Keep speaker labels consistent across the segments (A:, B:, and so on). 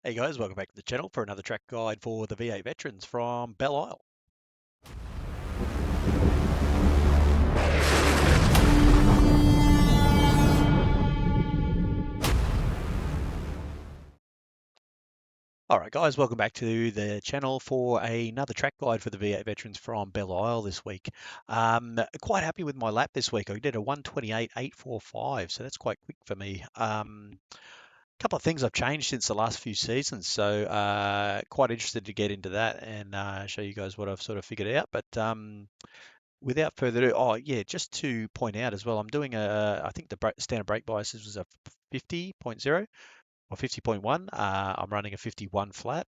A: Hey guys, welcome back to the channel for another track guide for the V8 veterans from Belle Isle. Alright guys, welcome back to the channel for another track guide for the V8 veterans from Belle Isle this week. Quite happy with my lap this week. I did a 128.845, so that's quite quick for me. Couple of things I've changed since the last few seasons, so quite interested to get into that and show you guys what I've sort of figured out. But without further ado, oh yeah, just to point out as well, I'm doing I think the standard brake biases was a 50.0 or 50.1. I'm running a 51 flat,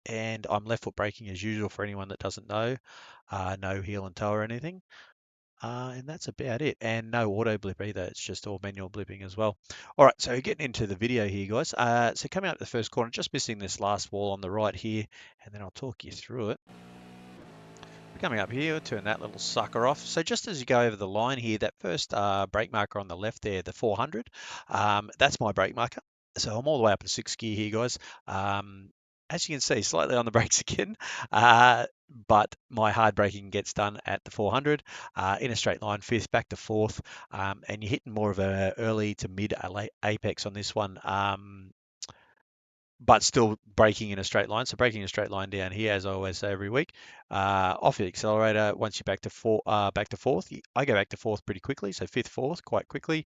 A: and I'm left foot braking as usual for anyone that doesn't know. No heel and toe or anything. And that's about it. And no auto blip either. It's just all manual blipping as well. All right, so getting into the video here, guys. So coming out of the first corner, just missing this last wall on the right here, and then I'll talk you through it. Coming up here, turn that little sucker off. So just as you go over the line here, that first brake marker on the left there, the 400, that's my brake marker. So I'm all the way up to 6th gear here, guys. As you can see, slightly on the brakes again, but my hard braking gets done at the 400 in a straight line, 5th back to 4th, and you're hitting more of a early to mid apex on this one. But still braking in a straight line. So braking in a straight line down here, as I always say every week. Off the accelerator, once you're back to 4th, I go back to 4th pretty quickly. So 5th, 4th, quite quickly.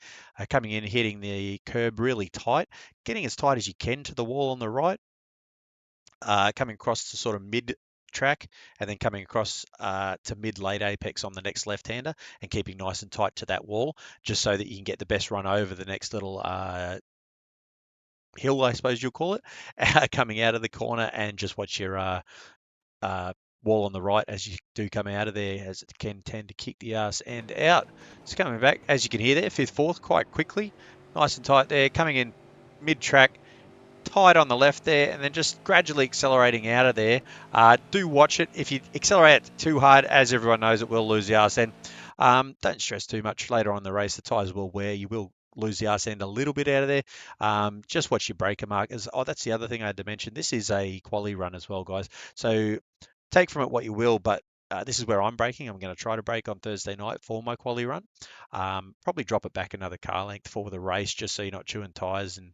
A: Coming in, hitting the curb really tight, getting as tight as you can to the wall on the right. Coming across to sort of mid track, and then coming across to mid late apex on the next left hander, and keeping nice and tight to that wall, just so that you can get the best run over the next little hill, I suppose you'll call it, coming out of the corner, and just watch your uh, wall on the right as you do come out of there, as it can tend to kick the arse end out. So coming back, as you can hear there, 5th, 4th, quite quickly, nice and tight there, coming in mid-track, tight on the left there, and then just gradually accelerating out of there. Do watch it. If you accelerate it too hard, as everyone knows, it will lose the arse end. Don't stress too much later on in the race. The tyres will wear. You will lose the arse end a little bit out of there. Just watch your breaker markers. Oh, that's the other thing I had to mention. This is a quali run as well, guys. So take from it what you will, but this is where I'm braking. I'm going to try to brake on Thursday night for my quali run. Probably drop it back another car length for the race, just so you're not chewing tyres and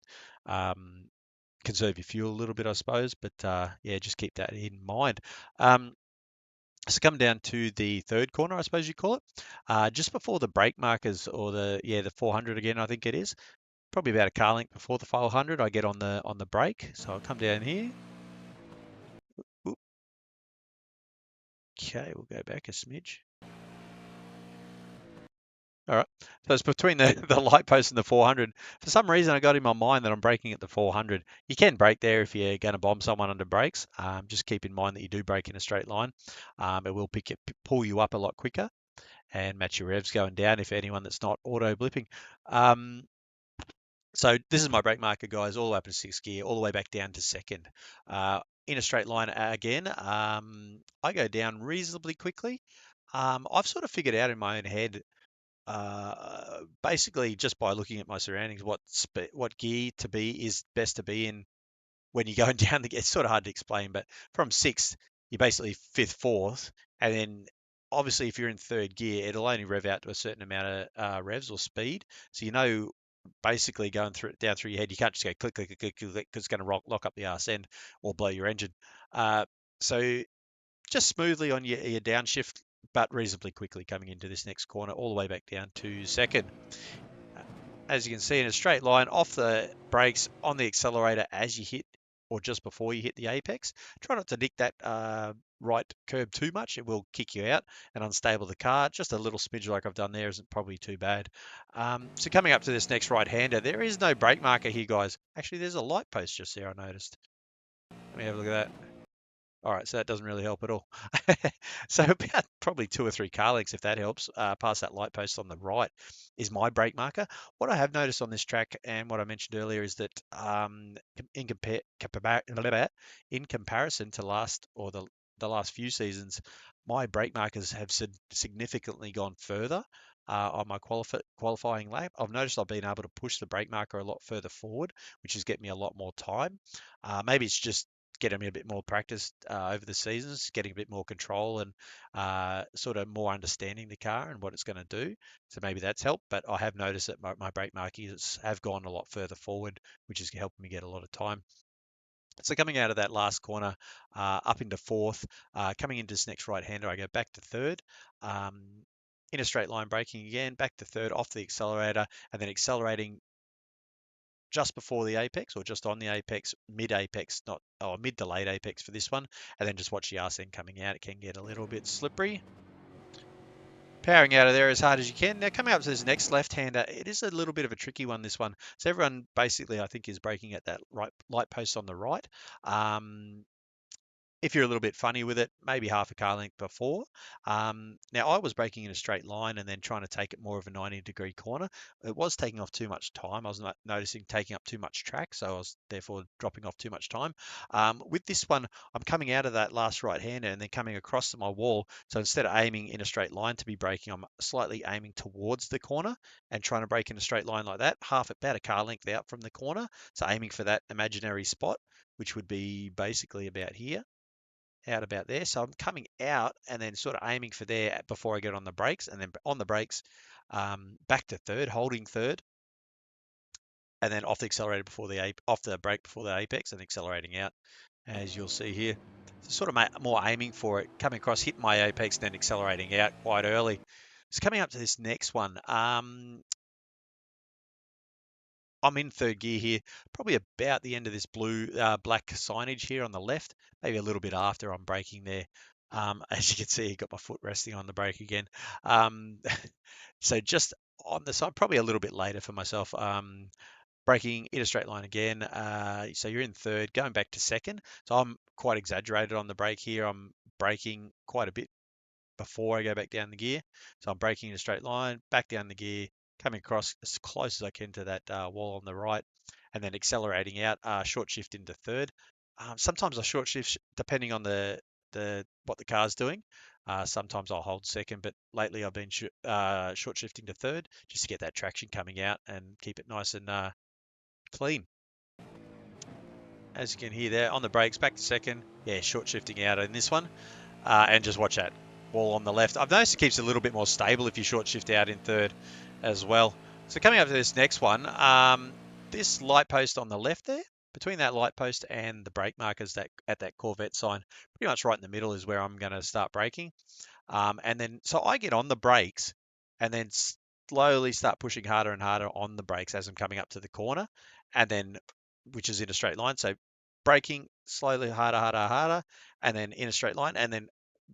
A: conserve your fuel a little bit, I suppose. But yeah, just keep that in mind. So coming down to the third corner, I suppose you call it, just before the brake markers, or the 400 again, I think it is. Probably about a car length before the 400, I get on the brake. So I'll come down here. Oop. Okay, we'll go back a smidge. All right. So it's between the light post and the 400. For some reason, I got in my mind that I'm braking at the 400. You can brake there if you're going to bomb someone under brakes. Just keep in mind that you do brake in a straight line. It will pull you up a lot quicker and match your revs going down if anyone that's not auto blipping. So this is my brake marker, guys, all the way up to 6th gear, all the way back down to 2nd. In a straight line again, I go down reasonably quickly. I've sort of figured out in my own head, basically just by looking at my surroundings, what gear to be is best to be in when you're going down. It's sort of hard to explain, but from 6th, you're basically 5th, 4th, and then obviously if you're in 3rd gear, it'll only rev out to a certain amount of revs or speed. So basically going down through your head, you can't just go click, click, click, click, click, because it's going to lock up the arse end or blow your engine. So just smoothly on your downshift, but reasonably quickly coming into this next corner, all the way back down to 2nd. As you can see, in a straight line, off the brakes, on the accelerator as you hit, or just before you hit the apex. Try not to nick that right curb too much. It will kick you out and unstable the car. Just a little smidge like I've done there isn't probably too bad. So coming up to this next right-hander, there is no brake marker here, guys. Actually, there's a light post just there, I noticed. Let me have a look at that. All right, so that doesn't really help at all. So about probably 2 or 3 car lengths, if that helps, past that light post on the right is my brake marker. What I have noticed on this track, and what I mentioned earlier, is that in comparison to the last few seasons, my brake markers have significantly gone further. on my qualifying lap. I've noticed I've been able to push the brake marker a lot further forward, which has get me a lot more time. Maybe it's just getting me a bit more practice over the seasons, getting a bit more control and sort of more understanding the car and what it's going to do. So maybe that's helped, but I have noticed that my brake markers have gone a lot further forward, which is helping me get a lot of time. So coming out of that last corner, up into fourth, coming into this next right-hander, I go back to third. Um, in a straight line braking again, back to third, off the accelerator, and then accelerating just before the apex or just on the apex, mid apex, not or mid to late apex for this one, and then just watch the RCN coming out. It can get a little bit slippery. Powering out of there as hard as you can. Now coming up to this next left-hander, it is a little bit of a tricky one, this one. So everyone basically, I think, is braking at that right light post on the right. If you're a little bit funny with it, maybe half a car length before. Now, I was braking in a straight line and then trying to take it more of a 90-degree corner. It was taking off too much time. I was not noticing taking up too much track, so I was therefore dropping off too much time. With this one, I'm coming out of that last right-hander and then coming across to my wall. So instead of aiming in a straight line to be braking, I'm slightly aiming towards the corner and trying to brake in a straight line like that, about a car length out from the corner. So aiming for that imaginary spot, which would be basically about here, out about there. So I'm coming out and then sort of aiming for there before I get on the brakes, and then on the brakes, back to third, holding third, and then off the accelerator before off the brake before the apex, and accelerating out, as you'll see here. So sort of more aiming for it, coming across, hitting my apex, and then accelerating out quite early. So coming up to this next one, I'm in third gear here, probably about the end of this black signage here on the left, maybe a little bit after I'm braking there. As you can see, I got my foot resting on the brake again. Um, so just on the side, probably a little bit later for myself. Braking in a straight line again. So you're in third, going back to second. So I'm quite exaggerated on the brake here. I'm braking quite a bit before I go back down the gear. So I'm braking in a straight line, back down the gear, coming across as close as I can to that wall on the right, and then accelerating out, short shift into third. Sometimes I short shift depending on the what the car's doing. Sometimes I'll hold second, but lately I've been short shifting to third just to get that traction coming out and keep it nice and clean. As you can hear there on the brakes, back to second. Yeah, short shifting out in this one. And just watch that wall on the left. I've noticed it keeps it a little bit more stable if you short shift out in third as well. So coming up to this next one, this light post on the left there, between that light post and the brake markers that at that Corvette sign, pretty much right in the middle is where I'm going to start braking. And then, so I get on the brakes and then slowly start pushing harder and harder on the brakes as I'm coming up to the corner, and then, which is in a straight line. So braking slowly, harder, harder, harder, and then in a straight line. And then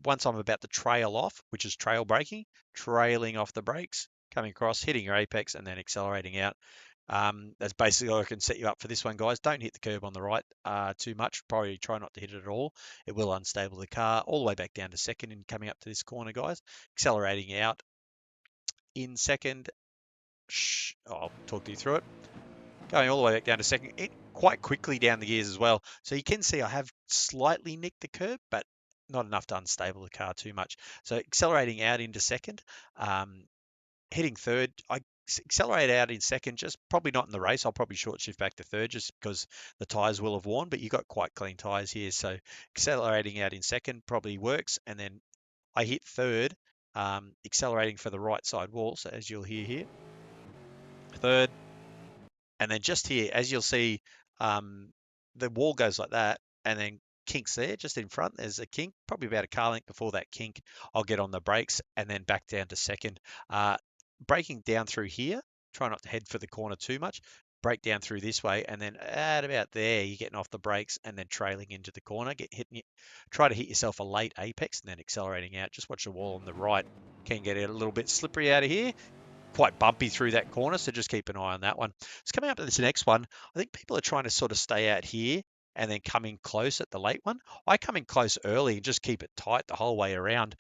A: once I'm about to trail off, which is trail braking, trailing off the brakes, coming across, hitting your apex, and then accelerating out. That's basically all I can set you up for this one, guys. Don't hit the curb on the right too much. Probably try not to hit it at all. It will unstable the car all the way back down to second and coming up to this corner, guys. Accelerating out in second. I'll talk you through it. Going all the way back down to second, quite quickly down the gears as well. So you can see I have slightly nicked the curb, but not enough to unstable the car too much. So accelerating out into second. Hitting third, I accelerate out in second, just probably not in the race. I'll probably short shift back to third just because the tyres will have worn, but you got quite clean tyres here. So accelerating out in second probably works. And then I hit third, accelerating for the right side wall. So as you'll hear here, third. And then just here, as you'll see, the wall goes like that and then kinks there just in front. There's a kink, probably about a car length before that kink. I'll get on the brakes and then back down to second. Braking down through here, try not to head for the corner too much. Brake down through this way, and then at about there, you're getting off the brakes and then trailing into the corner. Try to hit yourself a late apex and then accelerating out. Just watch the wall on the right. Can get it a little bit slippery out of here, quite bumpy through that corner, so just keep an eye on that one. It's coming up to this next one. I think people are trying to sort of stay out here and then come in close at the late one. I come in close early and just keep it tight the whole way around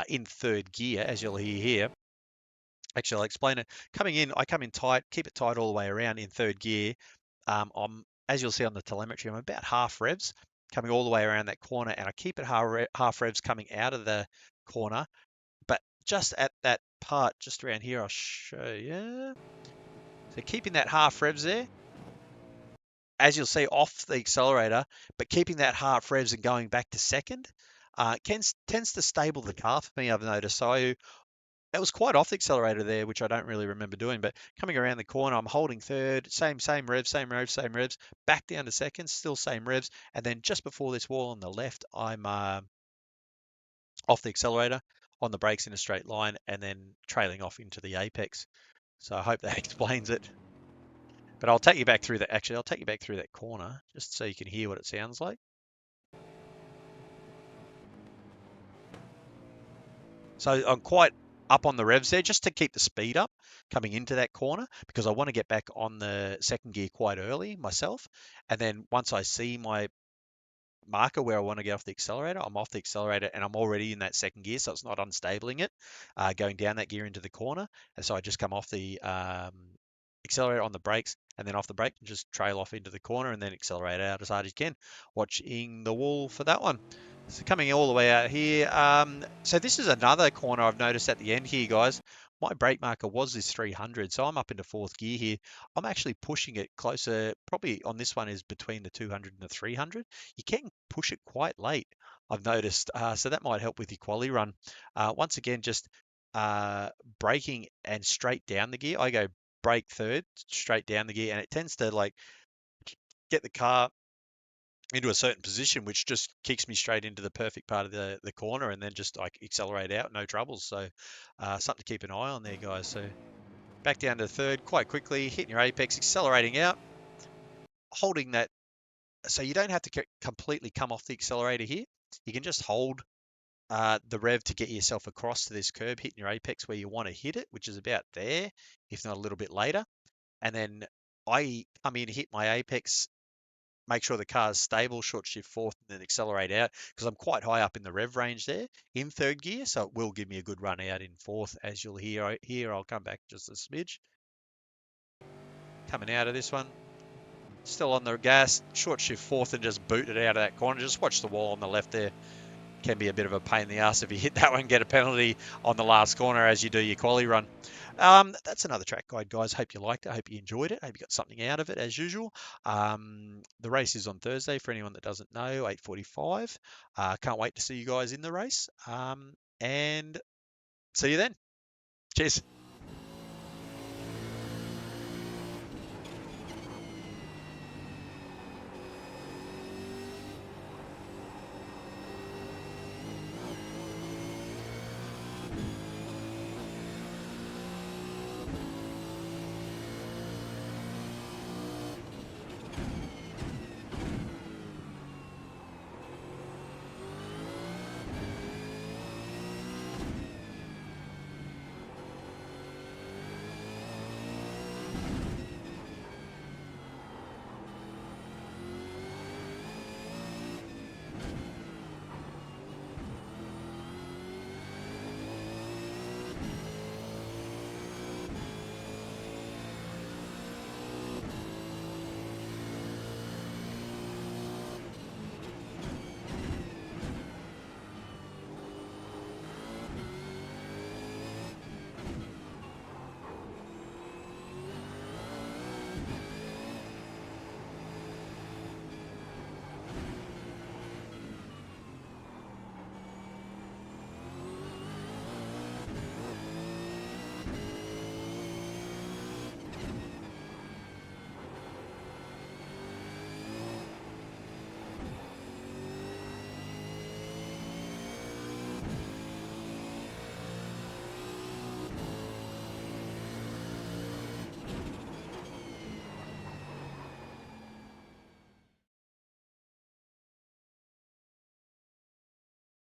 A: in third gear, as you'll hear here. Actually, I'll explain it. Coming in, I come in tight, keep it tight all the way around in third gear. As you'll see on the telemetry, I'm about half revs coming all the way around that corner, and I keep it half revs coming out of the corner, but just at that part just around here. I'll show you. So keeping that half revs there, as you'll see off the accelerator, but keeping that half revs and going back to second, tends to stable the car for me, I've noticed. So that was quite off the accelerator there, which I don't really remember doing. But coming around the corner, I'm holding third, same revs, same revs, back down to second, still same revs, and then just before this wall on the left, I'm off the accelerator, on the brakes in a straight line, and then trailing off into the apex. So I hope that explains it. But I'll take you back through that. Actually, I'll take you back through that corner just so you can hear what it sounds like. So I'm quite up on the revs there just to keep the speed up coming into that corner because I want to get back on the second gear quite early myself. And then once I see my marker where I want to get off the accelerator, I'm off the accelerator and I'm already in that second gear, so it's not unstabling it, going down that gear into the corner. And so I just come off the accelerator on the brakes and then off the brake and just trail off into the corner and then accelerate out as hard as you can. Watching the wall for that one. So coming all the way out here. So this is another corner I've noticed at the end here, guys. My brake marker was this 300, so I'm up into fourth gear here. I'm actually pushing it closer, probably on this one is between the 200 and the 300. You can push it quite late, I've noticed. So that might help with your quali run. Once again, just uh, braking and straight down the gear. I go brake third, straight down the gear, and it tends to like get the car into a certain position, which just kicks me straight into the perfect part of the corner and then just like accelerate out, no troubles. So something to keep an eye on there, guys. So back down to third quite quickly, hitting your apex, accelerating out, holding that. So you don't have to completely come off the accelerator here. You can just hold the rev to get yourself across to this curb, hitting your apex where you want to hit it, which is about there, if not a little bit later. And then I come in, hit my apex, make sure the car's stable, short shift fourth, and then accelerate out because I'm quite high up in the rev range there in third gear, so it will give me a good run out in fourth, as you'll hear here. I'll come back just a smidge. Coming out of this one, still on the gas, short shift fourth, and just boot it out of that corner. Just watch the wall on the left there. Can be a bit of a pain in the ass if you hit that one, get a penalty on the last corner as you do your quali run. That's another track guide, guys. Hope you liked it. Hope you enjoyed it. Hope you got something out of it as usual. The race is on Thursday for anyone that doesn't know, 8:45. Can't wait to see you guys in the race. And see you then. Cheers.